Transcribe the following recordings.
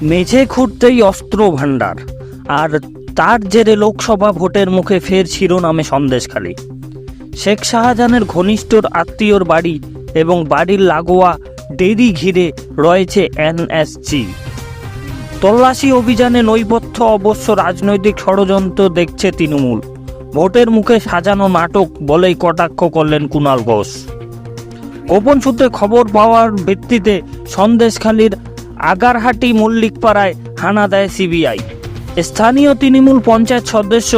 মেঝে খুঁড়তেই অস্ত্র ভাণ্ডার, আর তার জেরে লোকসভা ভোটের মুখে ফের শিরোনামে সন্দেশখালী। শেখ শাহজাহানের ঘনিষ্ঠ আত্মীয়র বাড়ি এবং বাড়ির লাগোয়া ডেরি ঘিরে রয়েছে এনএসজি। তল্লাশি অভিযানে নৈপথ্য অবশ্য রাজনৈতিক ষড়যন্ত্র দেখছে তৃণমূল। ভোটের মুখে সাজানো নাটক বলেই কটাক্ষ করলেন কুণাল ঘোষ। গোপন সূত্রে খবর পাওয়ার ভিত্তিতে সন্দেশখালীর আগারহাটি মল্লিকপাড়ায় হানা দেয় সিবিআই। স্থানীয় তৃণমূল পঞ্চায়েত সদস্য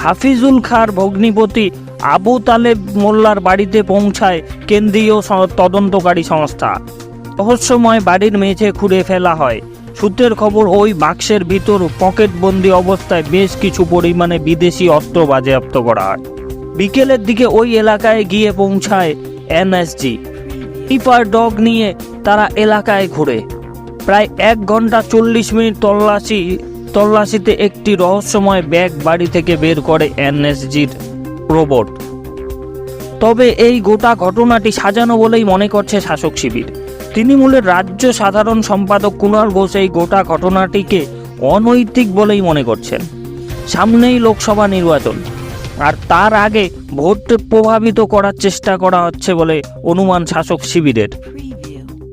হাফিজুল খাঁর ভগ্নিপতি আবু তালেব মোল্লার বাড়িতে পৌঁছায় কেন্দ্রীয় তদন্তকারী সংস্থা। রহস্যময় বাড়ির মেঝে খুঁড়ে ফেলা হয়। সূত্রের খবর, ওই বাক্সের ভিতর পকেটবন্দি অবস্থায় বেশ কিছু পরিমাণে বিদেশি অস্ত্র বাজেয়াপ্ত করা হয়। বিকেলের দিকে ওই এলাকায় গিয়ে পৌঁছায় এনএসজি। স্নিপার ডগ নিয়ে তারা এলাকায় ঘুরে প্রায় 1 ঘন্টা 40 মিনিট তল্লাশিতে একটি রহস্যময় ব্যাগ বাড়ি থেকে বের করে এনএসজির রোবট। তবে এই গোটা ঘটনাটি সাজানো বলেই মনে করছে শাসক শিবির। তৃণমূলের রাজ্য সাধারণ সম্পাদক কুণাল ঘোষ এই গোটা ঘটনাটিকে অনৈতিক বলেই মনে করছেন। সামনেই লোকসভা নির্বাচন, আর তার আগে ভোট প্রভাবিত করার চেষ্টা করা হচ্ছে বলে অনুমান শাসক শিবিরের।